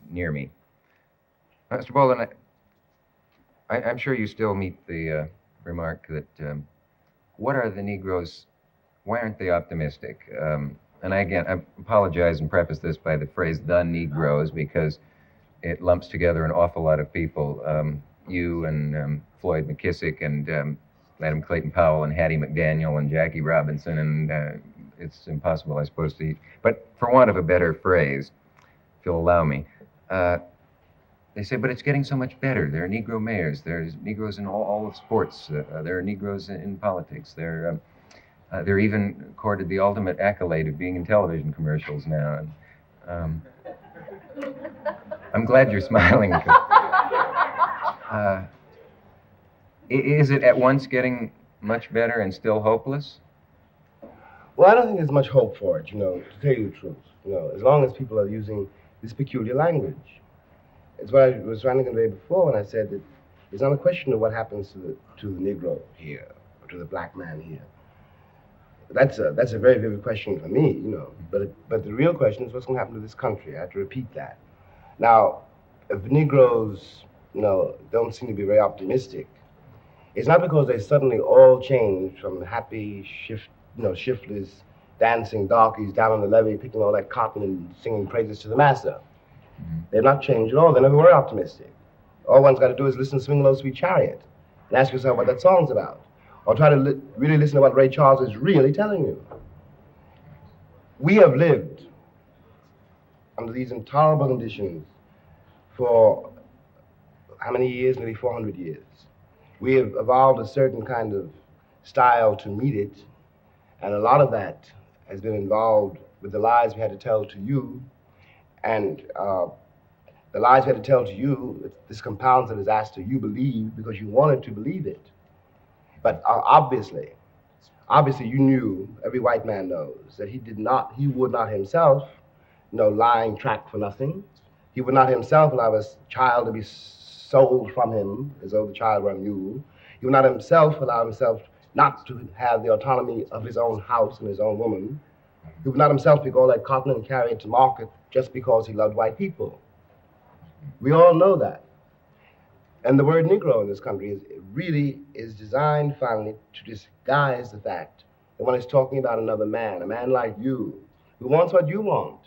near me. Mr. Baldwin, I'm sure you still meet the remark that what are the Negroes, why aren't they optimistic? And I apologize and preface this by the phrase the Negroes because it lumps together an awful lot of people. You and Floyd McKissick and Madam Clayton Powell and Hattie McDaniel and Jackie Robinson, and it's impossible, I suppose, but for want of a better phrase, if you'll allow me, they say, but it's getting so much better. There are Negro mayors. There's Negroes in all of sports. There are Negroes in politics. They're even accorded the ultimate accolade of being in television commercials now. And, I'm glad you're smiling. Is it at once getting much better and still hopeless? Well, I don't think there's much hope for it, to tell you the truth. As long as people are using this peculiar language. It's what I was trying to convey before when I said that it's not a question of what happens to the Negro here or to the black man here. That's a very vivid question for me, But the real question is what's going to happen to this country. I have to repeat that. Now, if the Negroes, don't seem to be very optimistic, it's not because they suddenly all changed from happy, shiftless, dancing darkies down on the levee, picking all that cotton and singing praises to the master. They've not changed at all. They never were optimistic. All one's got to do is listen to Swing Low, Sweet Chariot and ask yourself what that song's about. Or try to really listen to what Ray Charles is really telling you. We have lived under these intolerable conditions for how many years? Nearly 400 years. We have evolved a certain kind of style to meet it, and a lot of that has been involved with the lies we had to tell to you. And the lies we had to tell to you, this compounds the disaster you believe because you wanted to believe it. But obviously you knew, every white man knows, that he would not himself, lying track for nothing. He would not himself allow his child to be sold from him as though the child were a mule. He would not himself allow himself not to have the autonomy of his own house and his own woman. He would not himself pick all that cotton and carry it to market just because he loved white people. We all know that. And the word Negro in this country really is designed finally to disguise the fact that one is talking about another man, a man like you, who wants what you want.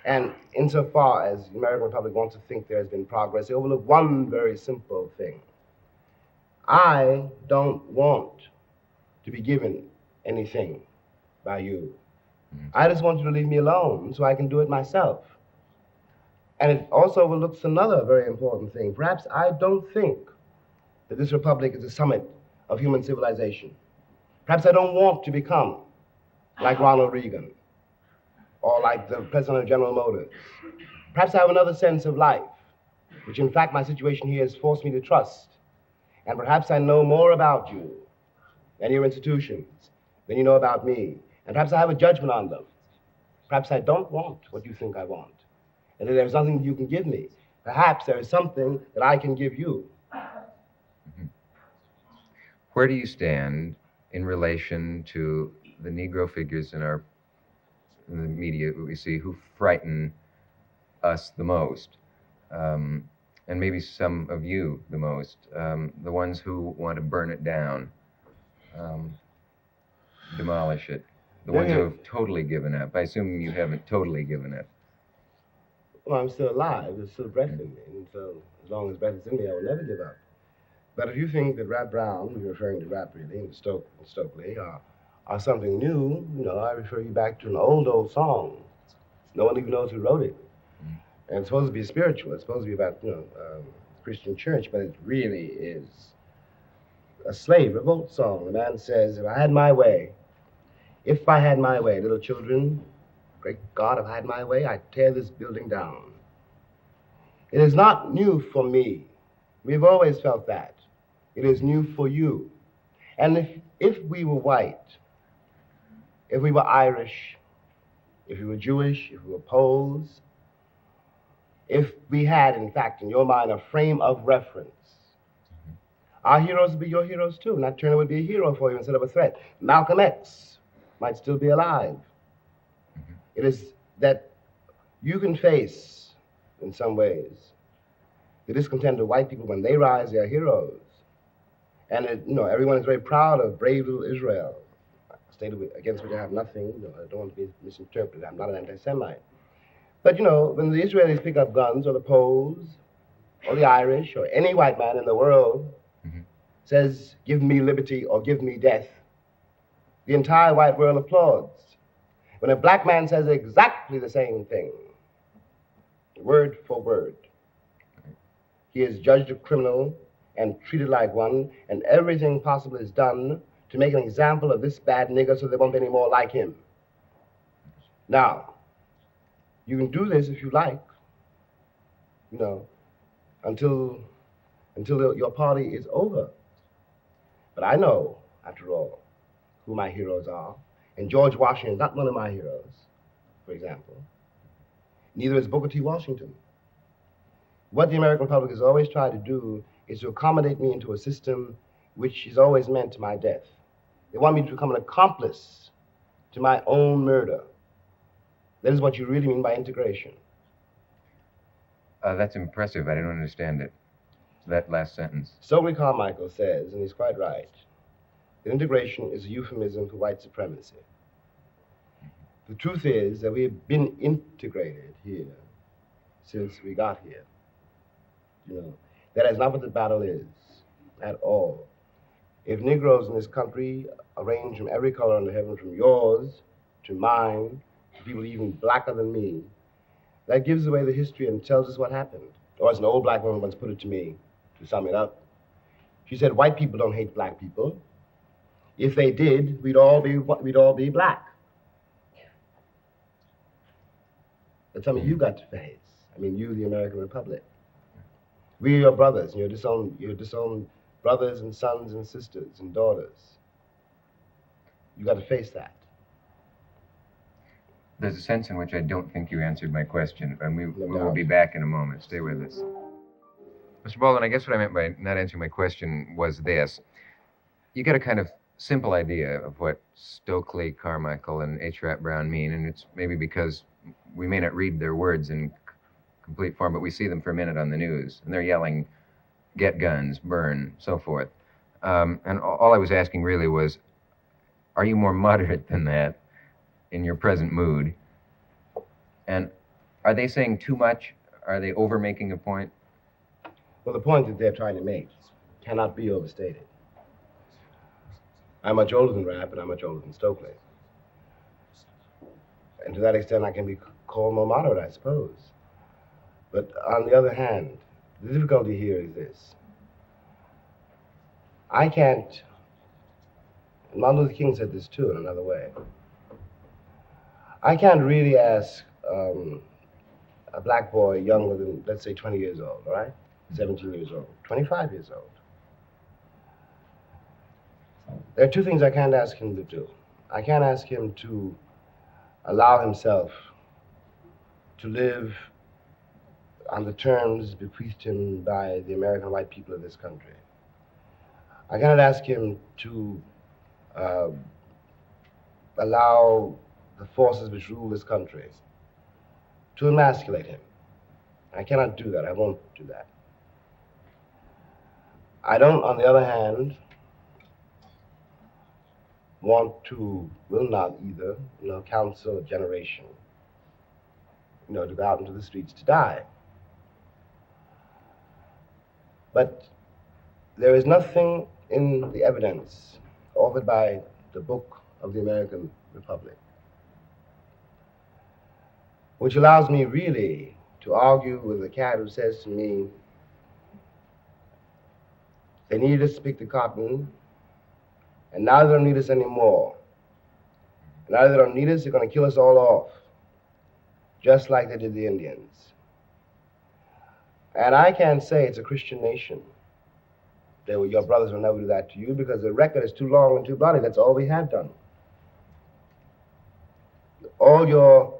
And insofar as the American Republic wants to think there has been progress, they overlook one very simple thing. I don't want to be given anything by you. I just want you to leave me alone so I can do it myself. And it also overlooks another very important thing. Perhaps I don't think that this republic is the summit of human civilization. Perhaps I don't want to become like Ronald Reagan or like the president of General Motors. Perhaps I have another sense of life, which in fact my situation here has forced me to trust. And perhaps I know more about you and your institutions than you know about me. And perhaps I have a judgment on them. Perhaps I don't want what you think I want. And that there's nothing you can give me. Perhaps there is something that I can give you. Where do you stand in relation to the Negro figures in the media we see who frighten us the most? And maybe some of you the most, the ones who want to burn it down, demolish it, the ones who have totally given up. I assume you haven't totally given up. Well, I'm still alive. There's still breath in me. And so as long as breath is in me, I will never give up. But if you think that Rap Brown, you're referring to rap really, and Stokely, are something new, I refer you back to an old song. No one even knows who wrote it. And it's supposed to be spiritual. It's supposed to be about, Christian church, but it really is a slave revolt song. The man says, if I had my way, little children, great God, if I had my way, I'd tear this building down. It is not new for me. We've always felt that. It is new for you. And if we were white, if we were Irish, if we were Jewish, if we were Poles, if we had, in fact, in your mind, a frame of reference, our heroes would be your heroes too. Nat Turner would be a hero for you instead of a threat. Malcolm X might still be alive. It is that you can face in some ways. The discontent of white people, when they rise, they are heroes. And everyone is very proud of brave little Israel, a state against which I have nothing. I don't want to be misinterpreted. I'm not an anti-Semite. But when the Israelis pick up guns, or the Poles, or the Irish, or any white man in the world says, "Give me liberty or give me death," the entire white world applauds. When a black man says exactly the same thing, word for word, he is judged a criminal and treated like one, and everything possible is done to make an example of this bad nigger so there won't be any more like him. Now, you can do this if you like, until your party is over. But I know, after all, who my heroes are. And George Washington is not one of my heroes, for example. Neither is Booker T. Washington. What the American public has always tried to do is to accommodate me into a system which is always meant my death. They want me to become an accomplice to my own murder. That is what you really mean by integration. That's impressive. I don't understand it. That last sentence. Stokely Carmichael says, and he's quite right, that integration is a euphemism for white supremacy. The truth is that we have been integrated here since we got here. That is not what the battle is at all. If Negroes in this country arrange from every color under heaven, from yours to mine, to people even blacker than me, that gives away the history and tells us what happened. Or as an old black woman once put it to me, to sum it up, she said, "White people don't hate black people. If they did, we'd all be black." That's something you got to face. You, the American Republic. We are your brothers, and your disowned brothers and sons and sisters and daughters. You got to face that. There's a sense in which I don't think you answered my question, and we No will doubt. be back in a moment. Stay with us. Mr. Baldwin, I guess what I meant by not answering my question was this. You get a kind of simple idea of what Stokely Carmichael and H. Rap Brown mean, and it's maybe because we may not read their words in complete form, but we see them for a minute on the news, and they're yelling, "Get guns, burn," so forth. And all I was asking really was, are you more moderate than that in your present mood? And are they saying too much? Are they over making a point? Well, the point that they're trying to make cannot be overstated. I'm much older than Rap, and I'm much older than Stokely. And to that extent, I can be called more moderate, I suppose. But on the other hand, the difficulty here is this. I can't, and Martin Luther King said this too in another way, I can't really ask a black boy younger than, let's say, 20 years old, all right? 17 years old, 25 years old. There are two things I can't ask him to do. I can't ask him to allow himself to live on the terms bequeathed him by the American white people of this country. I cannot ask him to allow the forces which rule this country to emasculate him. I cannot do that. I won't do that. I don't, on the other hand, will not either, counsel a generation, to go out into the streets to die. But there is nothing in the evidence offered by the book of the American Republic which allows me really to argue with the cat who says to me, they needed us to pick the cotton, and now they don't need us anymore. And now they don't need us, they're going to kill us all off, just like they did the Indians. And I can't say it's a Christian nation. Your brothers will never do that to you because the record is too long and too bloody. That's all we have done. All your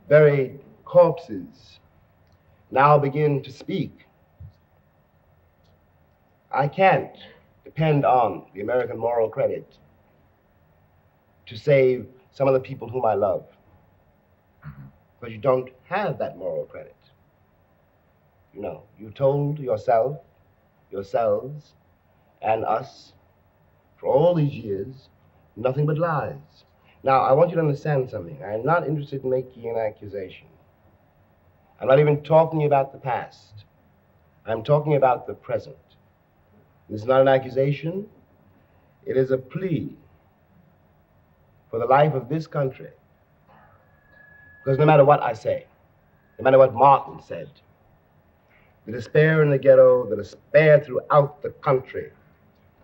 buried corpses now begin to speak. I can't depend on the American moral credit to save some of the people whom I love, because you don't have that moral credit. You know, you told yourself, yourselves, and us for all these years nothing but lies. Now, I want you to understand something. I'm not interested in making an accusation. I'm not even talking about the past. I'm talking about the present. This is not an accusation. It is a plea for the life of this country. Because no matter what I say, no matter what Martin said, the despair in the ghetto, the despair throughout the country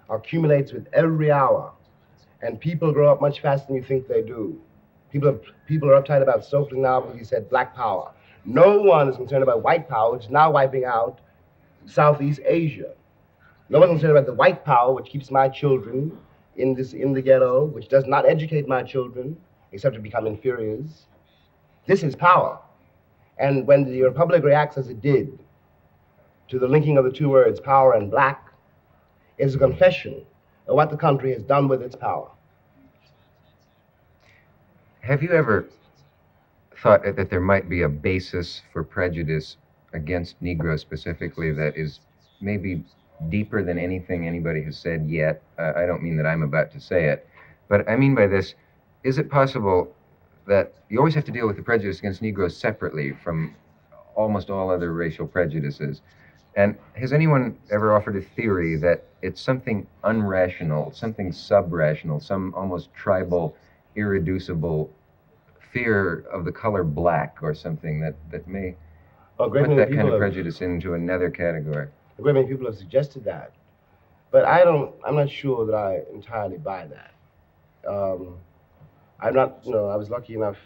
accumulates with every hour. And people grow up much faster than you think they do. People are uptight about Stokely now because he said black power. No one is concerned about white power, which is now wiping out Southeast Asia. No one's concerned about the white power, which keeps my children in the ghetto, which does not educate my children, except to become inferiors. This is power. And when the Republic reacts as it did to the linking of the two words, power and black, it is a confession of what the country has done with its power. Have you ever thought that there might be a basis for prejudice against Negroes specifically that is maybe deeper than anything anybody has said yet? I don't mean that I'm about to say it, but I mean by this, is it possible that you always have to deal with the prejudice against Negroes separately from almost all other racial prejudices? And has anyone ever offered a theory that it's something unrational, something sub-rational, some almost tribal, irreducible fear of the color black or something that may put that kind of prejudice into another category? A great many people have suggested that. But I'm not sure that I entirely buy that. I'm not, I was lucky enough